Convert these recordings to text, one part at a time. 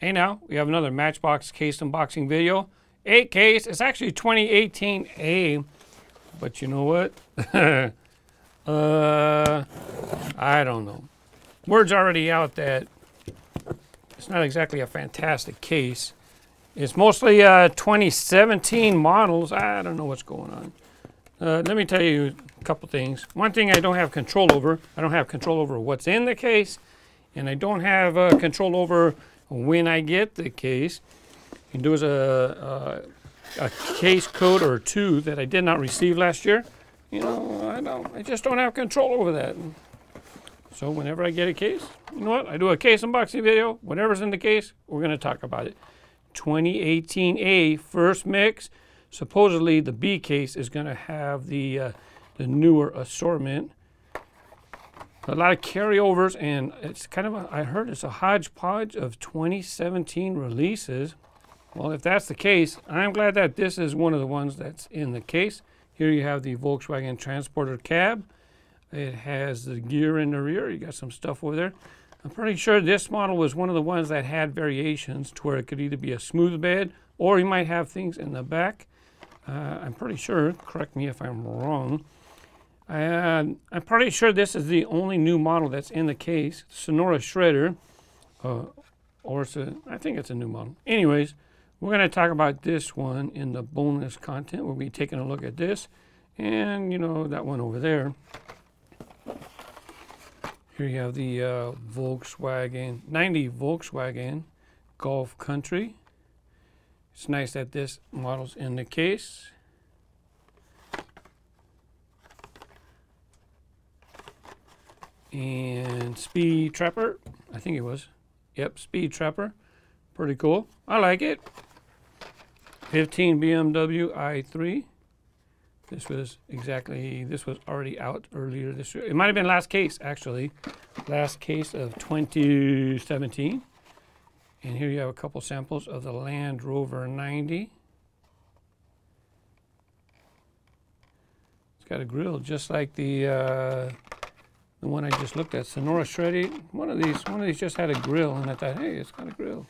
Hey now, we have another Matchbox case unboxing video. A case, it's actually 2018A, but you know what? I don't know. Word's already out that it's not exactly a fantastic case. It's mostly 2017 models. I don't know what's going on. Let me tell you a couple things. One thing I don't have control over, I don't have control over what's in the case, and I don't have control over when I get the case. And there was a case code or two that I did not receive last year. You know, I just don't have control over that. So whenever I get a case, you know what? I do a case unboxing video. Whatever's in the case, we're going to talk about it. 2018A first mix. Supposedly the B case is going to have the newer assortment. A lot of carryovers, and it's kind of I heard it's a hodgepodge of 2017 releases. Well, if that's the case, I'm glad that this is one of the ones that's in the case. Here you have the Volkswagen Transporter Cab. It has the gear in the rear. You got some stuff over there. I'm pretty sure this model was one of the ones that had variations to where it could either be a smooth bed or you might have things in the back. I'm pretty sure, correct me if I'm wrong, I'm pretty sure this is the only new model that's in the case. Sonora Shredder, or I think it's a new model. Anyways, we're going to talk about this one in the bonus content. We'll be taking a look at this and, you know, that one over there. Here you have the Volkswagen, 90 Volkswagen Golf Country. It's nice that this model's in the case. And Speed Trapper, I think it was. Yep, Speed Trapper. Pretty cool. I like it. 15 Bmw i3. This was already out earlier this year. It might have been last case, actually. Last case of 2017. And here you have a couple samples of the Land Rover 90. It's got a grill just like the one I just looked at, Sonora Shredder. One of these just had a grill, and I thought, hey, it's got a grill.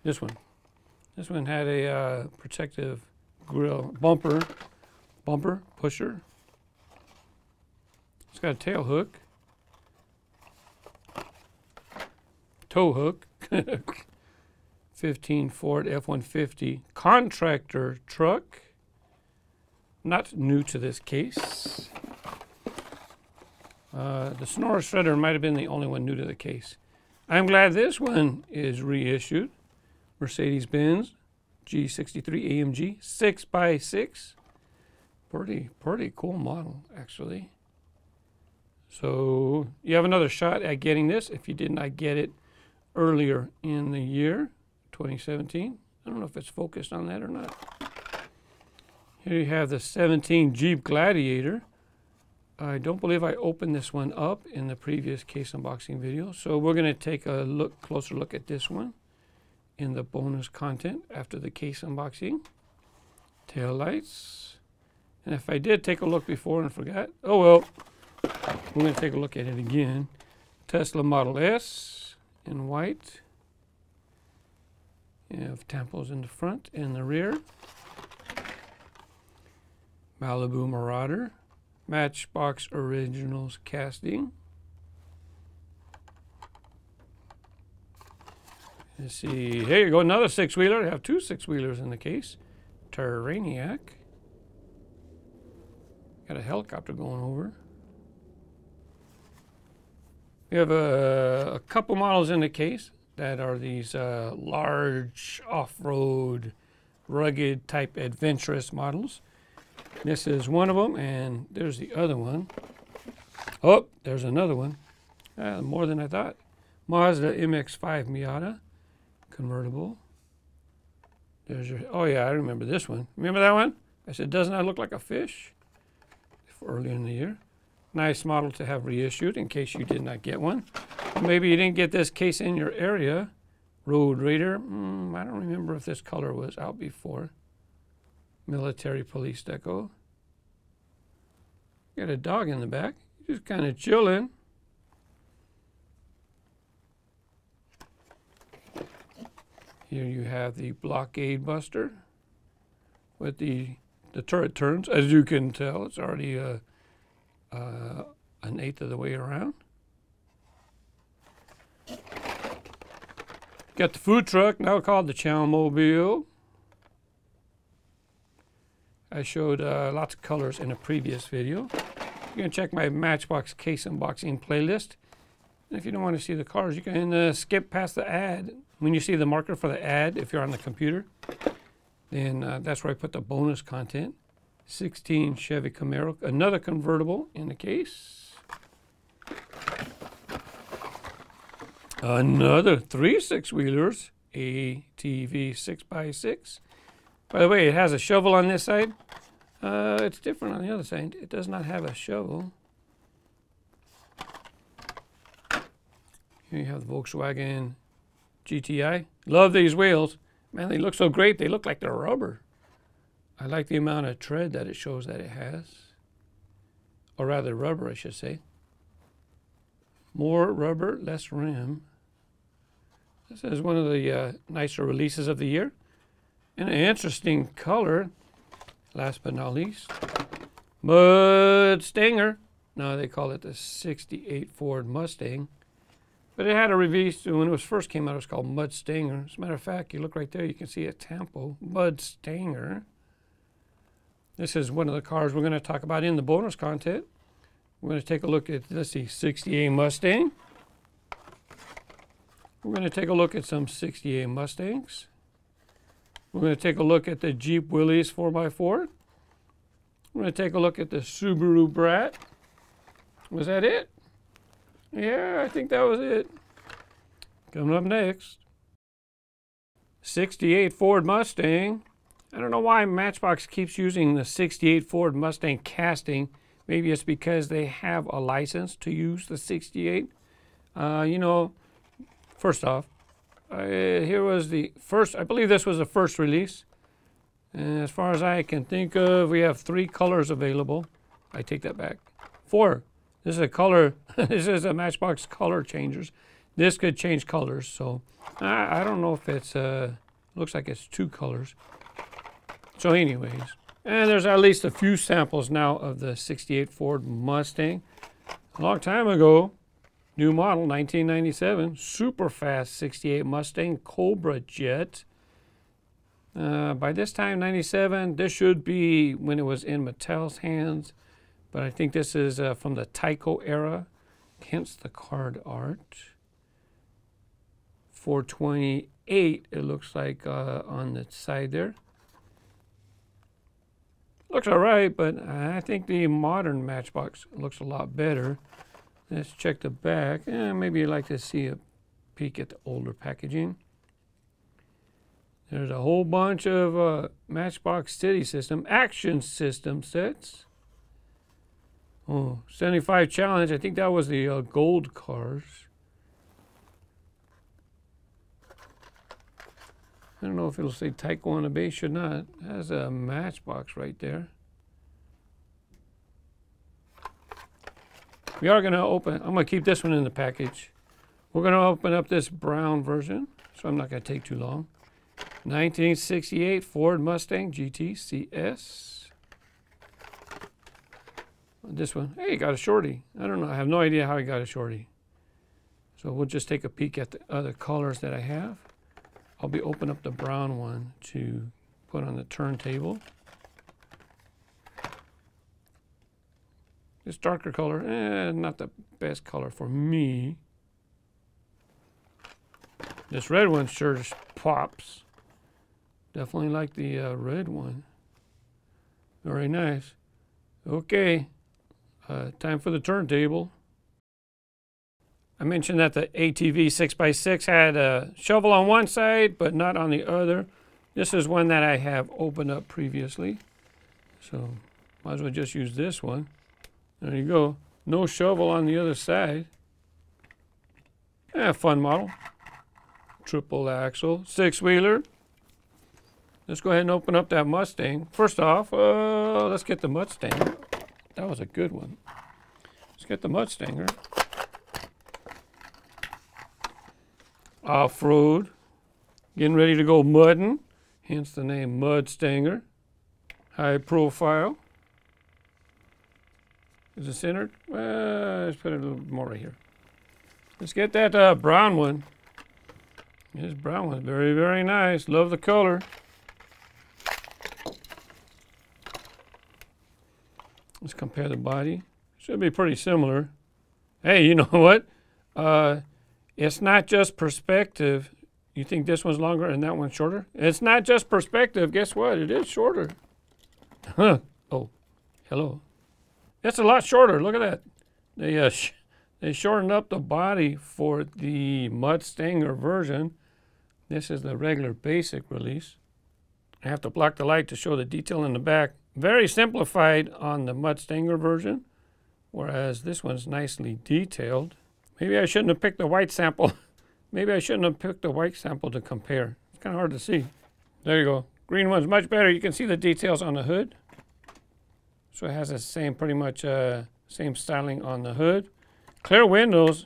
This one had a protective grill, bumper pusher. It's got a tail hook, tow hook, 15 Ford F-150 contractor truck. Not new to this case. The Sonora Shredder might have been the only one new to the case. I'm glad this one is reissued. Mercedes-Benz G63 AMG 6x6. Pretty cool model, actually. So you have another shot at getting this if you did not get it earlier in the year, 2017. I don't know if it's focused on that or not. Here you have the 17 Jeep Gladiator. I don't believe I opened this one up in the previous case unboxing video, so we're going to take a closer look at this one in the bonus content after the case unboxing. Tail lights. And if I did take a look before and forgot, oh well, we're going to take a look at it again. Tesla Model S in white. You have tampos in the front and the rear. Malibu Marauder. Matchbox Originals casting. Let's see. Here you go, another six-wheeler. I have two six-wheelers in the case. Terraniac. Got a helicopter going over. We have a couple models in the case that are these large off-road, rugged type adventurous models. This is one of them, and there's the other one. Oh, there's another one. More than I thought. Mazda MX-5 Miata convertible. There's your, oh yeah, I remember this one. Remember that one? I said, doesn't that look like a fish? Earlier in the year. Nice model to have reissued in case you did not get one. Maybe you didn't get this case in your area. Road Raider. I don't remember if this color was out before. Military police deco. Got a dog in the back. Just kind of chilling. Here you have the Blockade Buster with the turret turns. As you can tell, it's already an eighth of the way around. Got the food truck, now called the Chowmobile. I showed lots of colors in a previous video. You can check my Matchbox case unboxing playlist. And if you don't want to see the cars, you can skip past the ad. When you see the marker for the ad, if you're on the computer, then that's where I put the bonus content. 16 Chevy Camaro, another convertible in the case. Another 3 6-wheelers, ATV 6x6. By the way, it has a shovel on this side. It's different on the other side. It does not have a shovel. Here you have the Volkswagen GTI. Love these wheels. Man, they look so great. They look like they're rubber. I like the amount of tread that it shows that it has. Or rather rubber, I should say. More rubber, less rim. This is one of the nicer releases of the year. And an interesting color, last but not least, Mudstanger. Now they call it the 68 Ford Mustang. But it had a release when it first came out. It was called Mudstanger. As a matter of fact, you look right there, you can see a tampo, Mudstanger. This is one of the cars we're going to talk about in the bonus content. We're going to take a look at, let's see, 68 Mustang. We're going to take a look at some 68 Mustangs. We're going to take a look at the Jeep Willys 4x4. We're going to take a look at the Subaru Brat. Was that it? Yeah, I think that was it. Coming up next, 68 Ford Mustang. I don't know why Matchbox keeps using the 68 Ford Mustang casting. Maybe it's because they have a license to use the 68. You know, first off, here was the first, I believe this was the first release. And as far as I can think of, we have 3 colors available. I take that back. 4. This is a color, this is a Matchbox color changers. This could change colors, so I don't know if it's, looks like it's 2 colors. So anyways, and there's at least a few samples now of the 68 Ford Mustang. A long time ago, new model, 1997, super fast 68 Mustang Cobra Jet. By this time, 97, this should be when it was in Mattel's hands. But I think this is from the Tyco era, hence the card art. 428, it looks like on the side there. Looks all right, but I think the modern Matchbox looks a lot better. Let's check the back. Maybe you'd like to see a peek at the older packaging. There's a whole bunch of Matchbox City System, Action System sets. Oh, 75 Challenge. I think that was the gold cars. I don't know if it'll say Tyco on the base. Should not. It has a Matchbox right there. We are going to open, I'm going to keep this one in the package. We're going to open up this brown version, so I'm not going to take too long. 1968 Ford Mustang Gt Cs. This one, hey, got a shorty. I don't know, I have no idea how I got a shorty. So we'll just take a peek at the other colors that I have. I'll be opening up the brown one to put on the turntable. This darker color, not the best color for me. This red one sure just pops. Definitely like the red one. Very nice. Okay, time for the turntable. I mentioned that the ATV 6x6 had a shovel on one side, but not on the other. This is one that I have opened up previously. So, might as well just use this one. There you go. No shovel on the other side. Fun model. Triple axle, 6-wheeler. Let's go ahead and open up that Mustang. First off, let's get the Mustang. That was a good one. Let's get the Mudstanger. Off-road. Getting ready to go mudding, hence the name Mudstanger. High profile. Is it centered? Well, let's put it a little more right here. Let's get that brown one. This brown one's very, very nice. Love the color. Let's compare the body. Should be pretty similar. Hey, you know what? It's not just perspective. You think this one's longer and that one's shorter? It's not just perspective. Guess what? It is shorter. Huh. Oh, hello. It's a lot shorter. Look at that. They shortened up the body for the Mudstanger version. This is the regular basic release. I have to block the light to show the detail in the back. Very simplified on the Mudstanger version, whereas this one's nicely detailed. Maybe I shouldn't have picked the white sample. Maybe I shouldn't have picked the white sample to compare. It's kind of hard to see. There you go. Green one's much better. You can see the details on the hood. So it has the same, pretty much same styling on the hood. Clear windows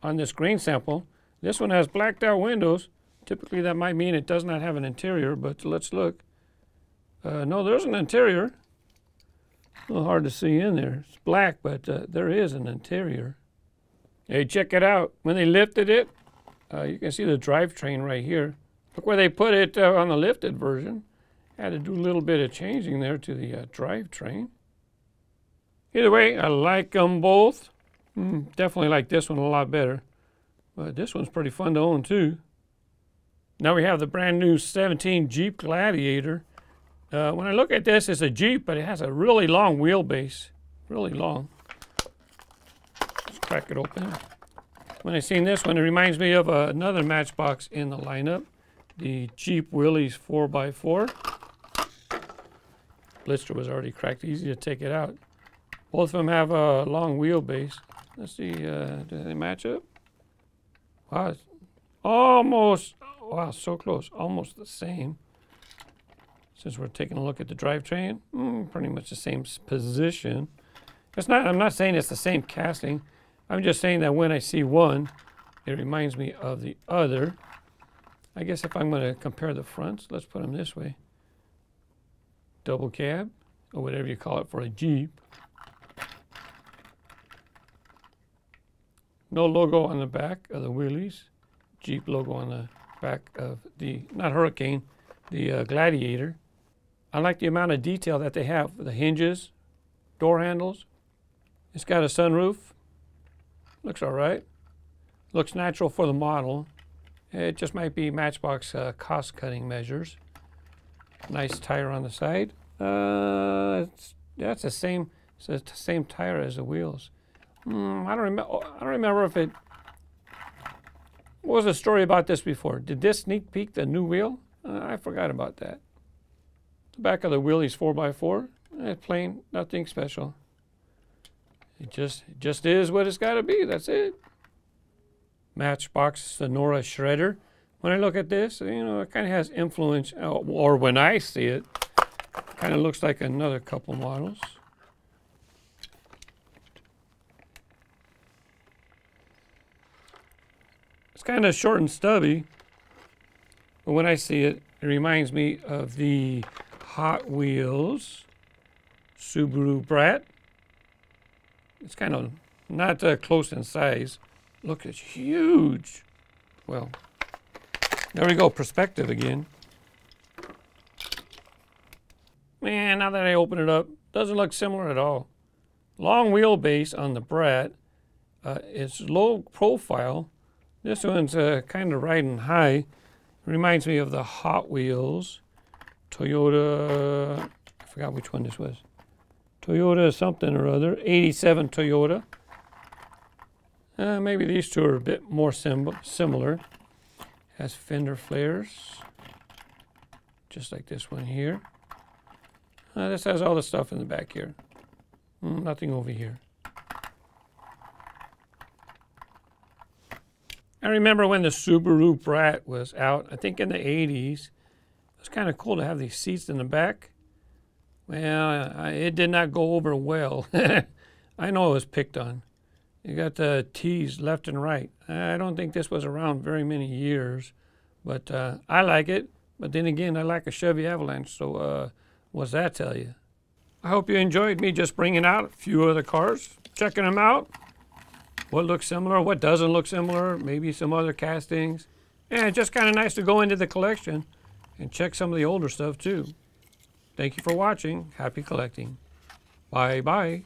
on this green sample. This one has blacked out windows. Typically that might mean it does not have an interior, but let's look. No, there's an interior. A little hard to see in there. It's black, but there is an interior. Hey, check it out. When they lifted it, you can see the drivetrain right here. Look where they put it on the lifted version. Had to do a little bit of changing there to the drivetrain. Either way, I like them both. Definitely like this one a lot better. But this one's pretty fun to own too. Now we have the brand new 17 Jeep Gladiator. When I look at this, it's a Jeep, but it has a really long wheelbase. Really long. Let's crack it open. When I seen this one, it reminds me of another Matchbox in the lineup. The Jeep Willys 4x4. Blister was already cracked, easy to take it out. Both of them have a long wheelbase. Let's see, do they match up? Wow, it's almost, wow, so close, almost the same. Since we're taking a look at the drivetrain, pretty much the same position. It's not, I'm not saying it's the same casting. I'm just saying that when I see one, it reminds me of the other. I guess if I'm going to compare the fronts, let's put them this way. Double cab, or whatever you call it for a Jeep. No logo on the back of the Willys. Jeep logo on the back of the, not Hurricane, the Gladiator. I like the amount of detail that they have. The hinges, door handles. It's got a sunroof. Looks all right. Looks natural for the model. It just might be Matchbox cost-cutting measures. Nice tire on the side. That's the same. It's the same tire as the wheels. I don't remember if it. What was the story about this before? Did this sneak peek the new wheel? I forgot about that. The back of the Willys 4x4. Plain, nothing special. It just is what it's got to be. That's it. Matchbox Sonora Shredder. When I look at this, you know, it kind of has influence, or when I see it, kind of looks like another couple models. It's kind of short and stubby, but when I see it, it reminds me of the Hot Wheels Subaru Brat. It's kind of not close in size. Look, it's huge. Well, there we go, perspective again. Man, now that I open it up, doesn't look similar at all. Long wheelbase on the Brat. It's low profile. This one's kind of riding high. Reminds me of the Hot Wheels Toyota. I forgot which one this was. Toyota something or other. 87 Toyota. Maybe these two are a bit more similar. Has fender flares. Just like this one here. This has all the stuff in the back here. Nothing over here. I remember when the Subaru Brat was out, I think in the 80s. It was kind of cool to have these seats in the back. Well, it did not go over well. I know it was picked on. You got the T's left and right. I don't think this was around very many years, But I like it. But then again, I like a Chevy Avalanche. So what's that tell you? I hope you enjoyed me just bringing out a few other cars, checking them out. What looks similar, what doesn't look similar, maybe some other castings. And it's just kind of nice to go into the collection and check some of the older stuff too. Thank you for watching. Happy collecting. Bye-bye.